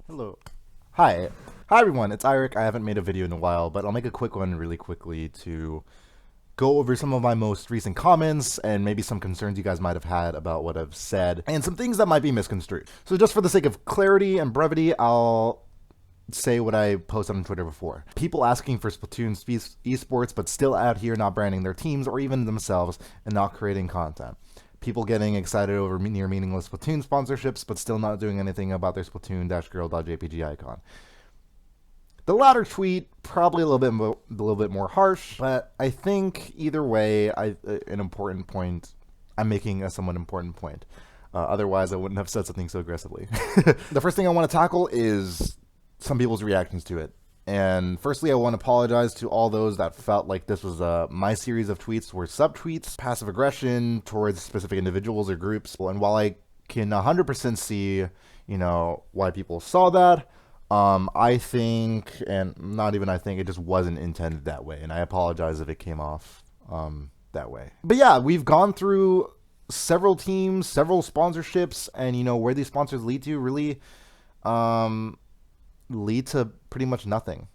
Hello. Hi. Hi everyone, it's Eirik. I haven't made a video in a while, but I'll make a quick one really quickly to go over some of my most recent comments and maybe some concerns you guys might have had about what I've said and some things that might be misconstrued. So just for the sake of clarity and brevity, I'll say what I posted on Twitter before. People asking for Splatoon Esports but still out here not branding their teams or even themselves and not creating content. People getting excited over near meaningless Splatoon sponsorships but still not doing anything about their Splatoon-girl.jpg icon. The latter tweet probably a little bit more harsh, but I think either way, an important point. I'm making a somewhat important point. Otherwise, I wouldn't have said something so aggressively. The first thing I want to tackle is some people's reactions to it. And firstly, I want to apologize to all those that felt like this was my series of tweets were subtweets, passive aggression towards specific individuals or groups. And while I can 100% see, why people saw that, I think, and not even I think, it just wasn't intended that way. And I apologize if it came off that way. But yeah, we've gone through several teams, several sponsorships, and where these sponsors lead to really lead to pretty much nothing.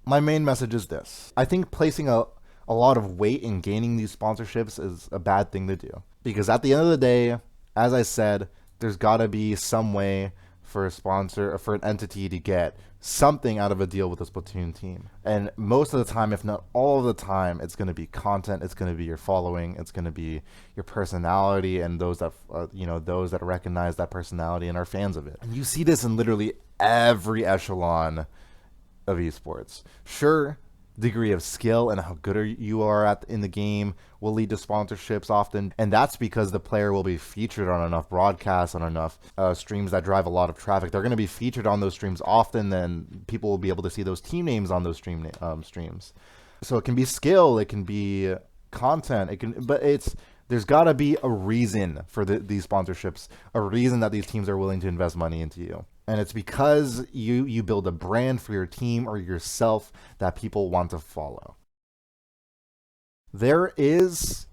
My main message is this. I think placing a lot of weight in gaining these sponsorships is a bad thing to do. Because at the end of the day, as I said, there's got to be some way for a sponsor, for an entity to get something out of a deal with a Splatoon team. And most of the time, if not all of the time, it's going to be content, it's going to be your following, it's going to be your personality, and those that those that recognize that personality and are fans of it. And you see this in literally every echelon of esports. Sure, degree of skill and how good you are in the game will lead to sponsorships often, and that's because the player will be featured on enough broadcasts, on enough streams that drive a lot of traffic. They're going to be featured on those streams often, then people will be able to see those team names on those streams. So it can be skill, it can be content, but there's got to be a reason for these sponsorships, a reason that these teams are willing to invest money into you. And it's because you build a brand for your team or yourself that people want to follow. There is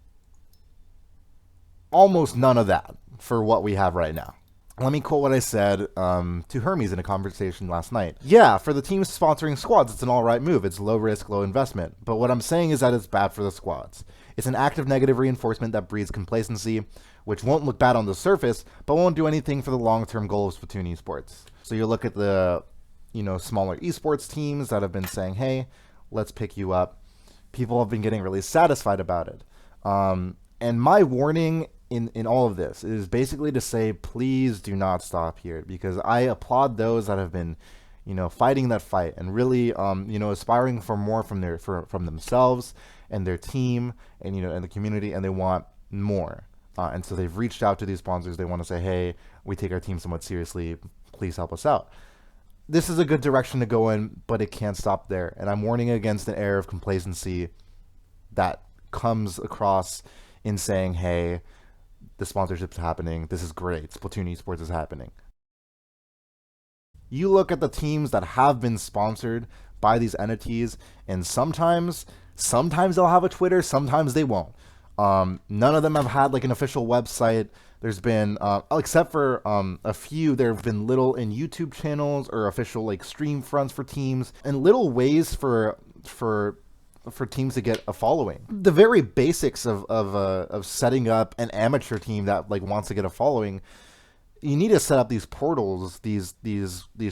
almost none of that for what we have right now. Let me quote what I said to Hermes in a conversation last night. Yeah, for the teams sponsoring squads, it's an all right move. It's low risk, low investment. But what I'm saying is that it's bad for the squads. It's an active negative reinforcement that breeds complacency, which won't look bad on the surface, but won't do anything for the long-term goal of Splatoon Esports. So you look at the, smaller esports teams that have been saying, hey, let's pick you up. People have been getting really satisfied about it. And my warning in all of this is basically to say, please do not stop here, because I applaud those that have been, fighting that fight and really, aspiring for more from themselves and their team and, and the community, and they want more. And so they've reached out to these sponsors. They want to say, hey, we take our team somewhat seriously. Please help us out. This is a good direction to go in, but it can't stop there. And I'm warning against an air of complacency that comes across in saying, hey, the sponsorship's happening. This is great. Splatoon Esports is happening. You look at the teams that have been sponsored by these entities, and sometimes they'll have a Twitter, sometimes they won't. None of them have had like an official website. There's been, except for a few, there have been little in YouTube channels or official like stream fronts for teams, and little ways for teams to get a following. The very basics of setting up an amateur team that like wants to get a following, you need to set up these portals, these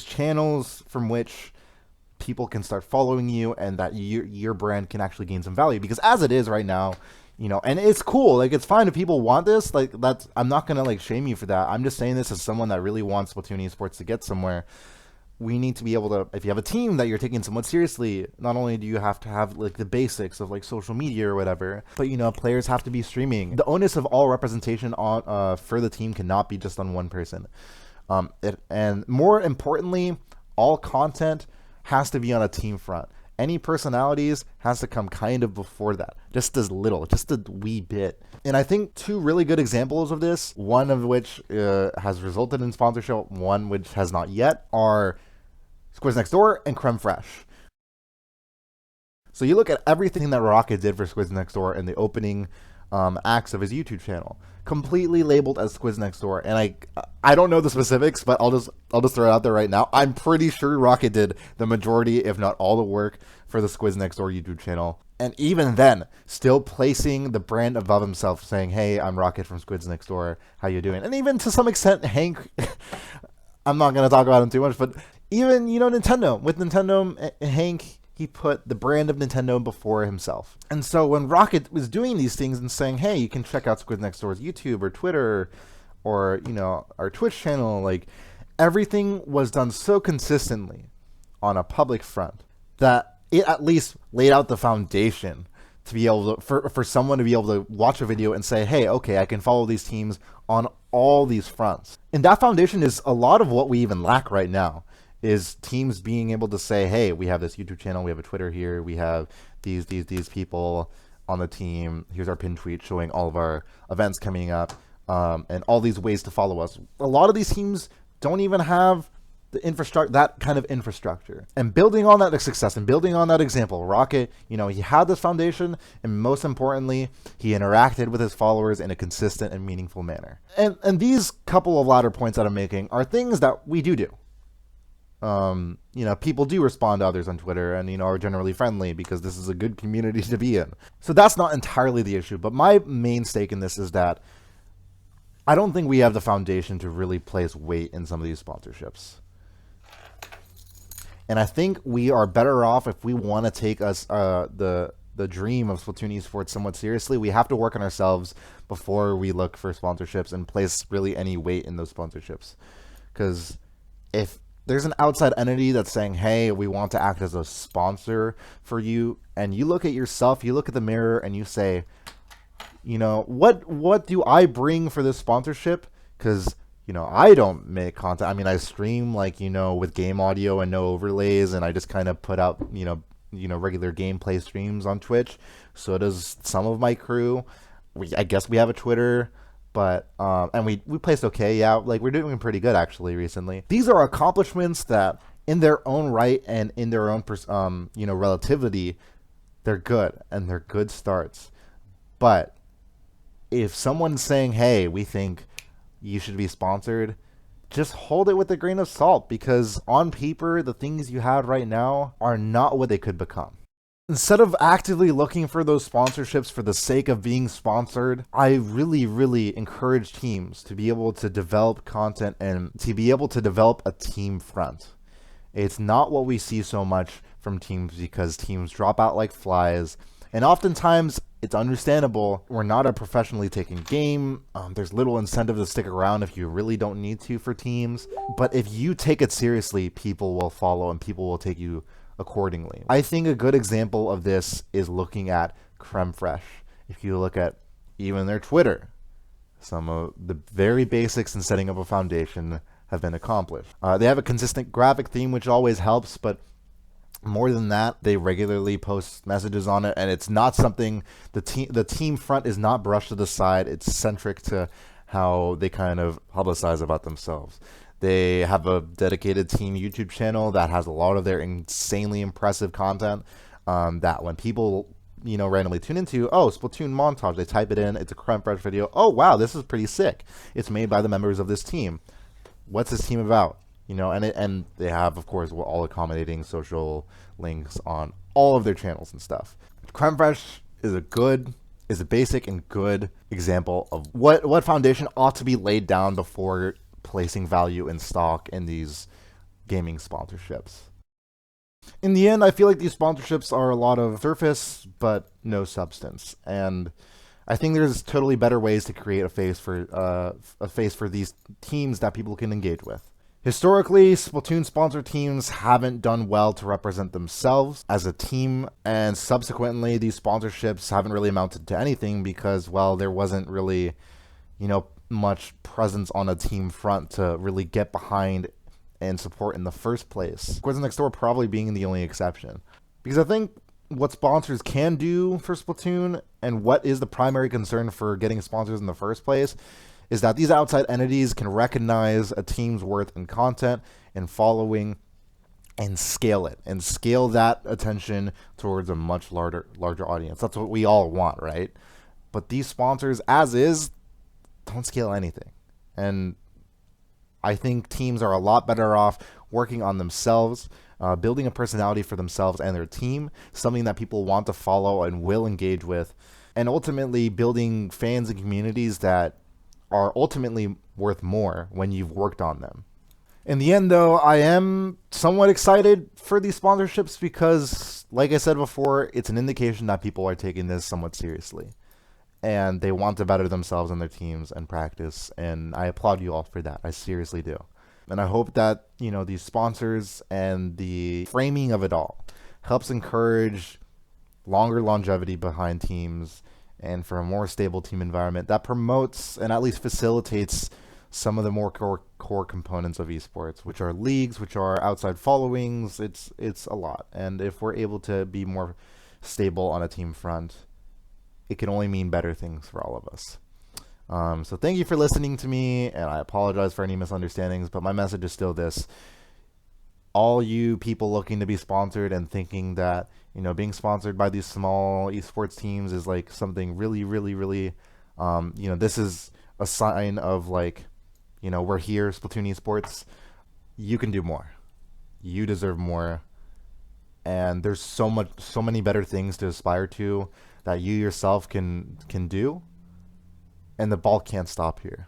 channels from which people can start following you, and that your brand can actually gain some value. Because as it is right now, and it's cool, like it's fine if people want this, like I'm not gonna like shame you for that. I'm just saying this as someone that really wants Splatoon Esports to get somewhere. We need to be able to, if you have a team that you're taking somewhat seriously, not only do you have to have like the basics of like social media or whatever, but players have to be streaming. The onus of all representation on for the team cannot be just on one person. And more importantly, all content has to be on a team front. Any personalities has to come kind of before that, just as little, just a wee bit. And I think two really good examples of this, one of which has resulted in sponsorship, one which has not yet, are Squids Next Door and Creme Fraiche. So you look at everything that Rocket did for Squids Next Door in the opening acts of his YouTube channel, completely labeled as Squids Next Door. And I don't know the specifics, but I'll just throw it out there right now. I'm pretty sure Rocket did the majority, if not all, the work for the Squids Next Door YouTube channel. And even then, still placing the brand above himself, saying, "Hey, I'm Rocket from Squids Next Door. How you doing?" And even to some extent, Hank. I'm not gonna talk about him too much, but even Nintendo, with Nintendo, Hank, he put the brand of Nintendo before himself. And so when Rocket was doing these things and saying, "Hey, you can check out Squids Next Door's YouTube or Twitter, or our Twitch channel," like everything was done so consistently on a public front that it at least laid out the foundation to be able to, for someone to be able to watch a video and say, "Hey, okay, I can follow these teams on all these fronts." And that foundation is a lot of what we even lack right now, is teams being able to say, "Hey, we have this YouTube channel, we have a Twitter here, we have these people on the team. Here's our pin tweet showing all of our events coming up, and all these ways to follow us." A lot of these teams don't even have the infrastructure, that kind of infrastructure. And building on that success and building on that example, Rocket, he had this foundation, and most importantly, he interacted with his followers in a consistent and meaningful manner. And these couple of latter points that I'm making are things that we do. People do respond to others on Twitter and, are generally friendly because this is a good community to be in. So that's not entirely the issue. But my main stake in this is that I don't think we have the foundation to really place weight in some of these sponsorships. And I think we are better off, if we want to take us the dream of Splatoon Esports somewhat seriously. We have to work on ourselves before we look for sponsorships and place really any weight in those sponsorships. Because if there's an outside entity that's saying, "Hey, we want to act as a sponsor for you," and you look at yourself, you look at the mirror, and you say, what do I bring for this sponsorship? Because I don't make content. I mean, I stream with game audio and no overlays, and I just kind of put out regular gameplay streams on Twitch. So does some of my crew. I guess we have a Twitter, but and we placed okay. Yeah, we're doing pretty good actually recently. These are accomplishments that, in their own right and in their own relativity, they're good, and they're good starts. But if someone's saying, "Hey, we think you should be sponsored," just hold it with a grain of salt, because on paper, the things you have right now are not what they could become. Instead of actively looking for those sponsorships for the sake of being sponsored, I really, really encourage teams to be able to develop content and to be able to develop a team front. It's not what we see so much from teams, because teams drop out like flies, and oftentimes it's understandable. We're not a professionally taken game. There's little incentive to stick around if you really don't need to for teams. But if you take it seriously, people will follow and people will take you accordingly. I think a good example of this is looking at Creme Fraiche. If you look at even their Twitter, some of the very basics in setting up a foundation have been accomplished. They have a consistent graphic theme, which always helps, but more than that, they regularly post messages on it, and it's not something, the team front is not brushed to the side. It's centric to how they kind of publicize about themselves. They have a dedicated team YouTube channel that has a lot of their insanely impressive content, that when people randomly tune into, "Oh, Splatoon montage," they type it in, it's a Creme Fraiche video. "Oh wow, this is pretty sick. It's made by the members of this team. What's this team about?" And they have, of course, all accommodating social links on all of their channels and stuff. Creme Fraiche is a basic and good example of what foundation ought to be laid down before placing value in stock in these gaming sponsorships. In the end, I feel like these sponsorships are a lot of surface but no substance, and I think there's totally better ways to create a face for these teams that people can engage with. Historically, Splatoon sponsor teams haven't done well to represent themselves as a team, and subsequently, these sponsorships haven't really amounted to anything because, well, there wasn't really, much presence on a team front to really get behind and support in the first place. Squids Next Door probably being the only exception. Because I think what sponsors can do for Splatoon, and what is the primary concern for getting sponsors in the first place, is that these outside entities can recognize a team's worth in content and following and scale it, and scale that attention towards a much larger audience. That's what we all want, right? But these sponsors, as is, don't scale anything. And I think teams are a lot better off working on themselves, building a personality for themselves and their team, something that people want to follow and will engage with, and ultimately building fans and communities that are ultimately worth more when you've worked on them. In the end, though, I am somewhat excited for these sponsorships because, like I said before, it's an indication that people are taking this somewhat seriously. And they want to better themselves and their teams and practice. And I applaud you all for that. I seriously do. And I hope that, these sponsors and the framing of it all helps encourage longer longevity behind teams and for a more stable team environment that promotes and at least facilitates some of the more core components of esports, which are leagues, which are outside followings. It's a lot. And if we're able to be more stable on a team front, it can only mean better things for all of us. So thank you for listening to me, and I apologize for any misunderstandings, but my message is still this. All you people looking to be sponsored and thinking that, being sponsored by these small esports teams is like something really, really, really, this is a sign of like, we're here, Splatoon Esports. You can do more. You deserve more. And there's so many better things to aspire to that you yourself can do. And the ball can't stop here.